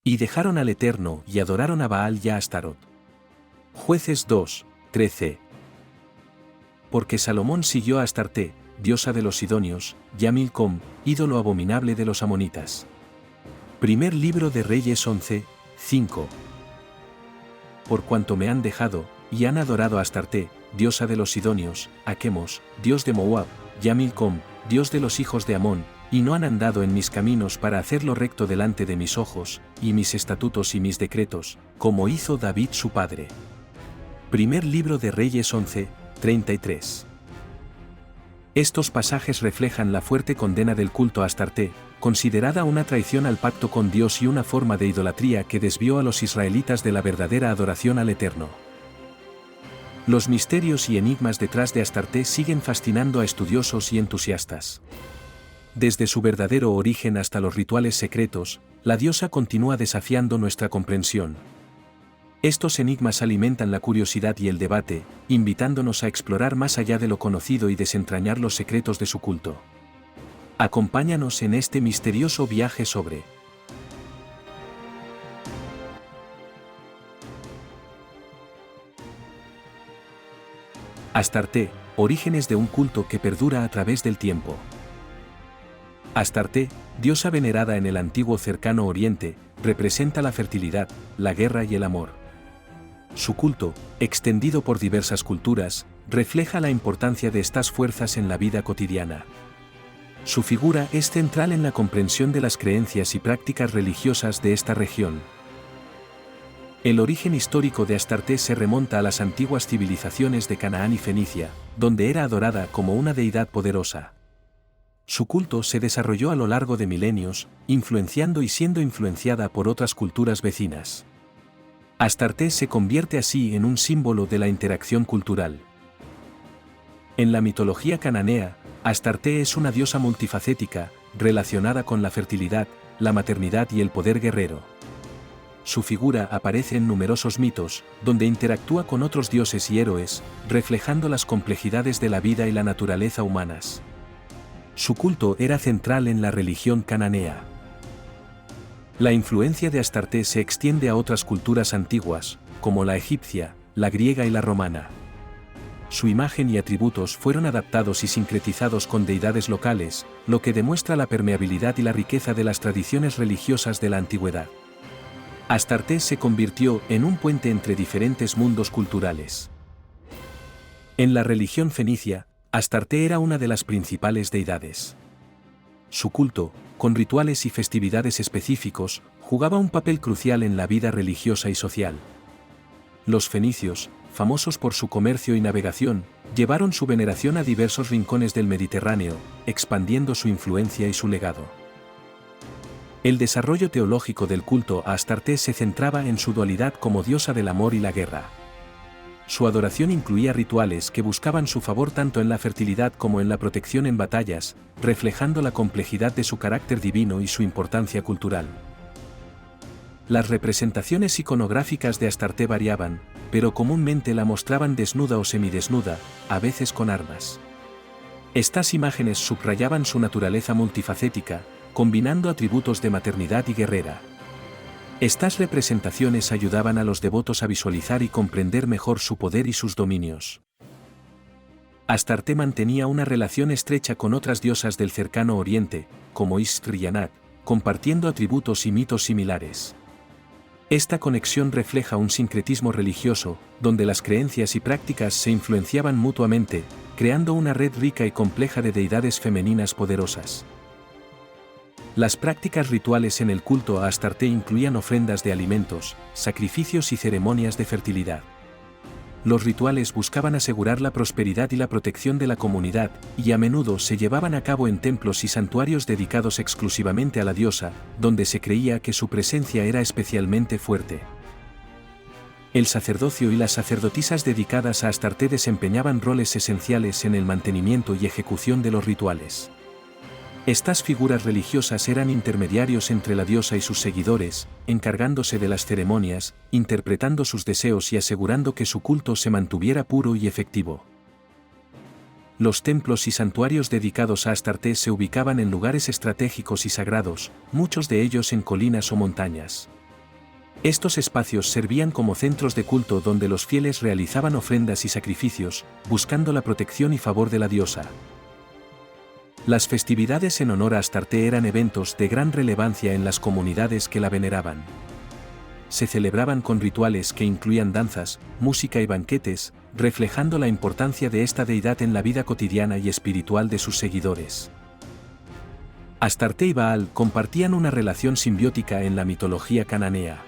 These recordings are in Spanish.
Y dejaron al Eterno y adoraron a Baal y a Astarot. Jueces 2, 13. Porque Salomón siguió a Astarte, diosa de los sidonios, y a Milcom, ídolo abominable de los amonitas. Primer libro de Reyes 11, 5. Por cuanto me han dejado, y han adorado a Astarte, diosa de los sidonios, a Quemos, dios de Moab, y a Milcom, dios de los hijos de Amón, y no han andado en mis caminos para hacer lo recto delante de mis ojos, y mis estatutos y mis decretos, como hizo David su padre. Primer libro de Reyes 11, 33. Estos pasajes reflejan la fuerte condena del culto a Astarte, considerada una traición al pacto con Dios y una forma de idolatría que desvió a los israelitas de la verdadera adoración al Eterno. Los misterios y enigmas detrás de Astarte siguen fascinando a estudiosos y entusiastas. Desde su verdadero origen hasta los rituales secretos, la diosa continúa desafiando nuestra comprensión. Estos enigmas alimentan la curiosidad y el debate, invitándonos a explorar más allá de lo conocido y desentrañar los secretos de su culto. Acompáñanos en este misterioso viaje sobre Astarte, orígenes de un culto que perdura a través del tiempo. Astarte, diosa venerada en el antiguo Cercano Oriente, representa la fertilidad, la guerra y el amor. Su culto, extendido por diversas culturas, refleja la importancia de estas fuerzas en la vida cotidiana. Su figura es central en la comprensión de las creencias y prácticas religiosas de esta región. El origen histórico de Astarte se remonta a las antiguas civilizaciones de Canaán y Fenicia, donde era adorada como una deidad poderosa. Su culto se desarrolló a lo largo de milenios, influenciando y siendo influenciada por otras culturas vecinas. Astarte se convierte así en un símbolo de la interacción cultural. En la mitología cananea, Astarte es una diosa multifacética, relacionada con la fertilidad, la maternidad y el poder guerrero. Su figura aparece en numerosos mitos, donde interactúa con otros dioses y héroes, reflejando las complejidades de la vida y la naturaleza humanas. Su culto era central en la religión cananea. La influencia de Astarte se extiende a otras culturas antiguas, como la egipcia, la griega y la romana. Su imagen y atributos fueron adaptados y sincretizados con deidades locales, lo que demuestra la permeabilidad y la riqueza de las tradiciones religiosas de la antigüedad. Astarte se convirtió en un puente entre diferentes mundos culturales. En la religión fenicia, Astarte era una de las principales deidades. Su culto, con rituales y festividades específicos, jugaba un papel crucial en la vida religiosa y social. Los fenicios, famosos por su comercio y navegación, llevaron su veneración a diversos rincones del Mediterráneo, expandiendo su influencia y su legado. El desarrollo teológico del culto a Astarte se centraba en su dualidad como diosa del amor y la guerra. Su adoración incluía rituales que buscaban su favor tanto en la fertilidad como en la protección en batallas, reflejando la complejidad de su carácter divino y su importancia cultural. Las representaciones iconográficas de Astarte variaban, pero comúnmente la mostraban desnuda o semidesnuda, a veces con armas. Estas imágenes subrayaban su naturaleza multifacética, combinando atributos de maternidad y guerrera. Estas representaciones ayudaban a los devotos a visualizar y comprender mejor su poder y sus dominios. Astarte mantenía una relación estrecha con otras diosas del Cercano Oriente, como Istr y Anat, compartiendo atributos y mitos similares. Esta conexión refleja un sincretismo religioso, donde las creencias y prácticas se influenciaban mutuamente, creando una red rica y compleja de deidades femeninas poderosas. Las prácticas rituales en el culto a Astarte incluían ofrendas de alimentos, sacrificios y ceremonias de fertilidad. Los rituales buscaban asegurar la prosperidad y la protección de la comunidad, y a menudo se llevaban a cabo en templos y santuarios dedicados exclusivamente a la diosa, donde se creía que su presencia era especialmente fuerte. El sacerdocio y las sacerdotisas dedicadas a Astarte desempeñaban roles esenciales en el mantenimiento y ejecución de los rituales. Estas figuras religiosas eran intermediarios entre la diosa y sus seguidores, encargándose de las ceremonias, interpretando sus deseos y asegurando que su culto se mantuviera puro y efectivo. Los templos y santuarios dedicados a Astarte se ubicaban en lugares estratégicos y sagrados, muchos de ellos en colinas o montañas. Estos espacios servían como centros de culto donde los fieles realizaban ofrendas y sacrificios, buscando la protección y favor de la diosa. Las festividades en honor a Astarte eran eventos de gran relevancia en las comunidades que la veneraban. Se celebraban con rituales que incluían danzas, música y banquetes, reflejando la importancia de esta deidad en la vida cotidiana y espiritual de sus seguidores. Astarte y Baal compartían una relación simbiótica en la mitología cananea.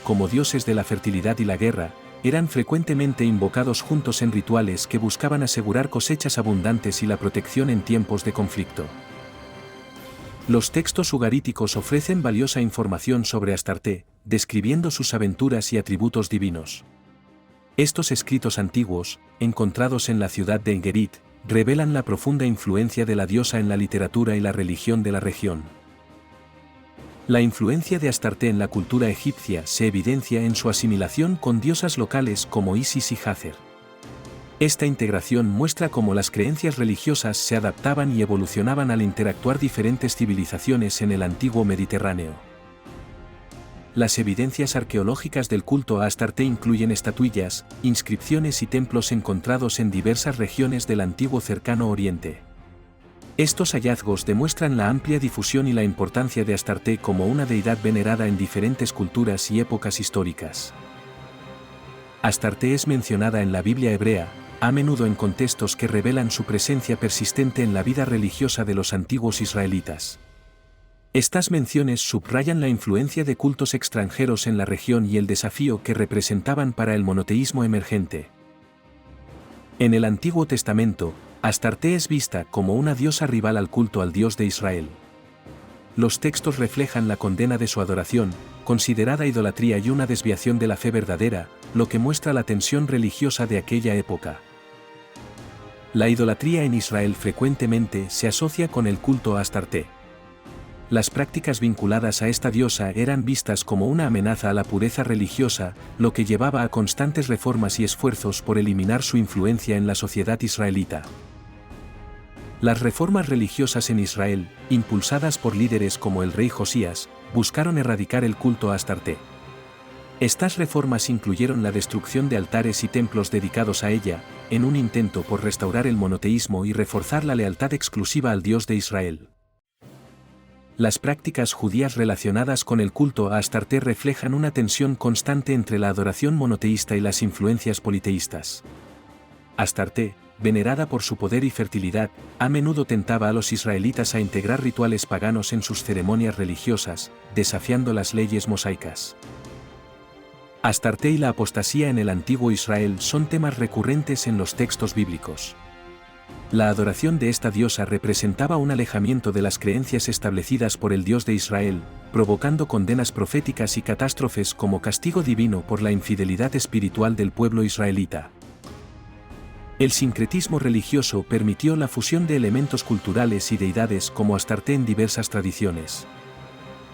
Como dioses de la fertilidad y la guerra, eran frecuentemente invocados juntos en rituales que buscaban asegurar cosechas abundantes y la protección en tiempos de conflicto. Los textos ugaríticos ofrecen valiosa información sobre Astarte, describiendo sus aventuras y atributos divinos. Estos escritos antiguos, encontrados en la ciudad de Engerit, revelan la profunda influencia de la diosa en la literatura y la religión de la región. La influencia de Astarte en la cultura egipcia se evidencia en su asimilación con diosas locales como Isis y Hathor. Esta integración muestra cómo las creencias religiosas se adaptaban y evolucionaban al interactuar diferentes civilizaciones en el antiguo Mediterráneo. Las evidencias arqueológicas del culto a Astarte incluyen estatuillas, inscripciones y templos encontrados en diversas regiones del antiguo Cercano Oriente. Estos hallazgos demuestran la amplia difusión y la importancia de Astarte como una deidad venerada en diferentes culturas y épocas históricas. Astarte es mencionada en la Biblia hebrea, a menudo en contextos que revelan su presencia persistente en la vida religiosa de los antiguos israelitas. Estas menciones subrayan la influencia de cultos extranjeros en la región y el desafío que representaban para el monoteísmo emergente. En el Antiguo Testamento, Astarte es vista como una diosa rival al culto al Dios de Israel. Los textos reflejan la condena de su adoración, considerada idolatría y una desviación de la fe verdadera, lo que muestra la tensión religiosa de aquella época. La idolatría en Israel frecuentemente se asocia con el culto a Astarte. Las prácticas vinculadas a esta diosa eran vistas como una amenaza a la pureza religiosa, lo que llevaba a constantes reformas y esfuerzos por eliminar su influencia en la sociedad israelita. Las reformas religiosas en Israel, impulsadas por líderes como el rey Josías, buscaron erradicar el culto a Astarte. Estas reformas incluyeron la destrucción de altares y templos dedicados a ella, en un intento por restaurar el monoteísmo y reforzar la lealtad exclusiva al Dios de Israel. Las prácticas judías relacionadas con el culto a Astarte reflejan una tensión constante entre la adoración monoteísta y las influencias politeístas. Astarte, venerada por su poder y fertilidad, a menudo tentaba a los israelitas a integrar rituales paganos en sus ceremonias religiosas, desafiando las leyes mosaicas. Astarte y la apostasía en el antiguo Israel son temas recurrentes en los textos bíblicos. La adoración de esta diosa representaba un alejamiento de las creencias establecidas por el Dios de Israel, provocando condenas proféticas y catástrofes como castigo divino por la infidelidad espiritual del pueblo israelita. El sincretismo religioso permitió la fusión de elementos culturales y deidades como Astarte en diversas tradiciones.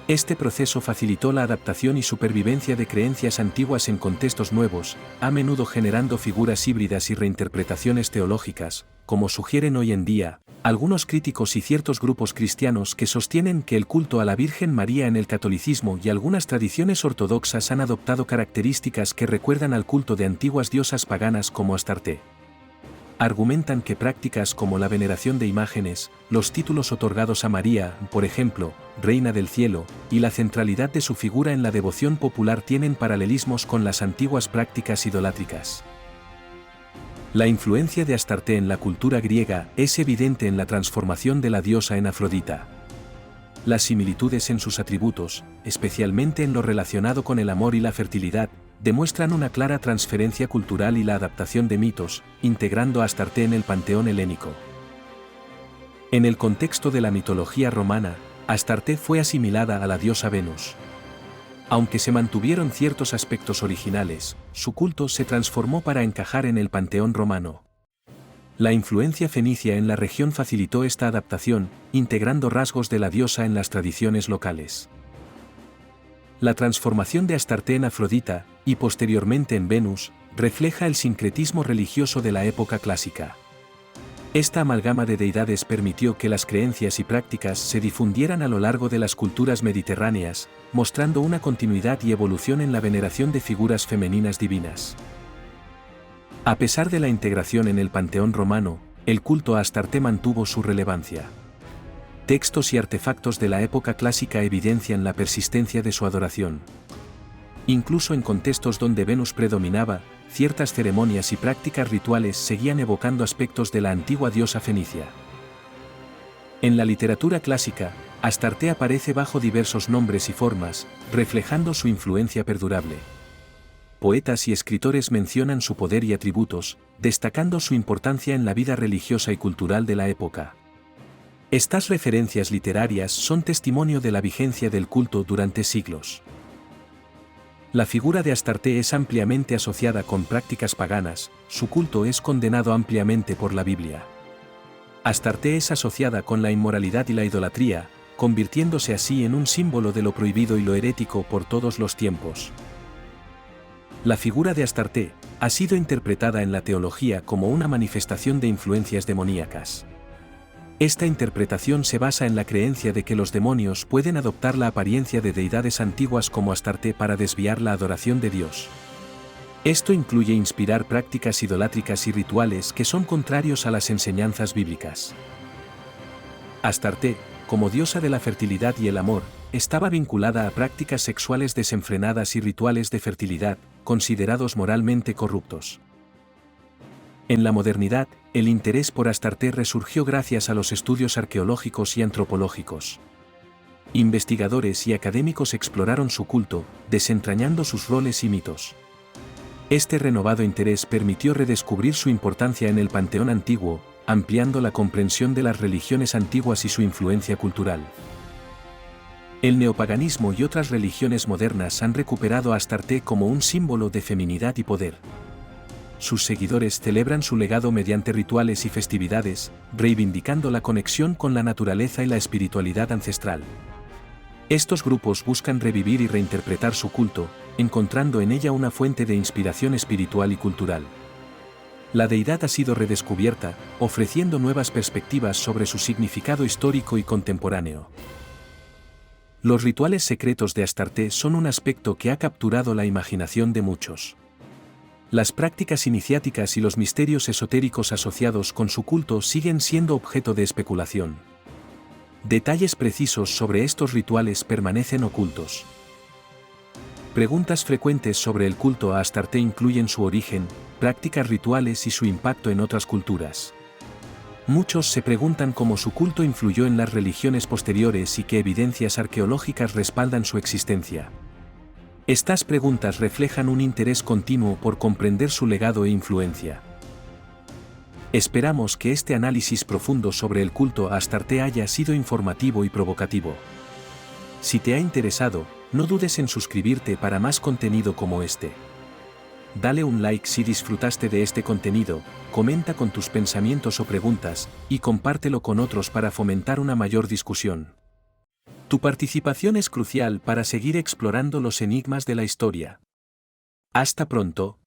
Este proceso facilitó la adaptación y supervivencia de creencias antiguas en contextos nuevos, a menudo generando figuras híbridas y reinterpretaciones teológicas, como sugieren hoy en día algunos críticos y ciertos grupos cristianos que sostienen que el culto a la Virgen María en el catolicismo y algunas tradiciones ortodoxas han adoptado características que recuerdan al culto de antiguas diosas paganas como Astarte. Argumentan que prácticas como la veneración de imágenes, los títulos otorgados a María, por ejemplo, Reina del Cielo, y la centralidad de su figura en la devoción popular tienen paralelismos con las antiguas prácticas idolátricas. La influencia de Astarte en la cultura griega es evidente en la transformación de la diosa en Afrodita. Las similitudes en sus atributos, especialmente en lo relacionado con el amor y la fertilidad, demuestran una clara transferencia cultural y la adaptación de mitos, integrando a Astarte en el panteón helénico. En el contexto de la mitología romana, Astarte fue asimilada a la diosa Venus. Aunque se mantuvieron ciertos aspectos originales, su culto se transformó para encajar en el panteón romano. La influencia fenicia en la región facilitó esta adaptación, integrando rasgos de la diosa en las tradiciones locales. La transformación de Astarte en Afrodita, y posteriormente en Venus, refleja el sincretismo religioso de la época clásica. Esta amalgama de deidades permitió que las creencias y prácticas se difundieran a lo largo de las culturas mediterráneas, mostrando una continuidad y evolución en la veneración de figuras femeninas divinas. A pesar de la integración en el panteón romano, el culto a Astarte mantuvo su relevancia. Textos y artefactos de la época clásica evidencian la persistencia de su adoración. Incluso en contextos donde Venus predominaba, ciertas ceremonias y prácticas rituales seguían evocando aspectos de la antigua diosa fenicia. En la literatura clásica, Astarte aparece bajo diversos nombres y formas, reflejando su influencia perdurable. Poetas y escritores mencionan su poder y atributos, destacando su importancia en la vida religiosa y cultural de la época. Estas referencias literarias son testimonio de la vigencia del culto durante siglos. La figura de Astarte es ampliamente asociada con prácticas paganas, su culto es condenado ampliamente por la Biblia. Astarte es asociada con la inmoralidad y la idolatría, convirtiéndose así en un símbolo de lo prohibido y lo herético por todos los tiempos. La figura de Astarte ha sido interpretada en la teología como una manifestación de influencias demoníacas. Esta interpretación se basa en la creencia de que los demonios pueden adoptar la apariencia de deidades antiguas como Astarte para desviar la adoración de Dios. Esto incluye inspirar prácticas idolátricas y rituales que son contrarios a las enseñanzas bíblicas. Astarte, como diosa de la fertilidad y el amor, estaba vinculada a prácticas sexuales desenfrenadas y rituales de fertilidad, considerados moralmente corruptos. En la modernidad, el interés por Astarte resurgió gracias a los estudios arqueológicos y antropológicos. Investigadores y académicos exploraron su culto, desentrañando sus roles y mitos. Este renovado interés permitió redescubrir su importancia en el panteón antiguo, ampliando la comprensión de las religiones antiguas y su influencia cultural. El neopaganismo y otras religiones modernas han recuperado a Astarte como un símbolo de feminidad y poder. Sus seguidores celebran su legado mediante rituales y festividades, reivindicando la conexión con la naturaleza y la espiritualidad ancestral. Estos grupos buscan revivir y reinterpretar su culto, encontrando en ella una fuente de inspiración espiritual y cultural. La deidad ha sido redescubierta, ofreciendo nuevas perspectivas sobre su significado histórico y contemporáneo. Los rituales secretos de Astarte son un aspecto que ha capturado la imaginación de muchos. Las prácticas iniciáticas y los misterios esotéricos asociados con su culto siguen siendo objeto de especulación. Detalles precisos sobre estos rituales permanecen ocultos. Preguntas frecuentes sobre el culto a Astarte incluyen su origen, prácticas rituales y su impacto en otras culturas. Muchos se preguntan cómo su culto influyó en las religiones posteriores y qué evidencias arqueológicas respaldan su existencia. Estas preguntas reflejan un interés continuo por comprender su legado e influencia. Esperamos que este análisis profundo sobre el culto a Astarte haya sido informativo y provocativo. Si te ha interesado, no dudes en suscribirte para más contenido como este. Dale un like si disfrutaste de este contenido, comenta con tus pensamientos o preguntas, y compártelo con otros para fomentar una mayor discusión. Tu participación es crucial para seguir explorando los enigmas de la historia. Hasta pronto.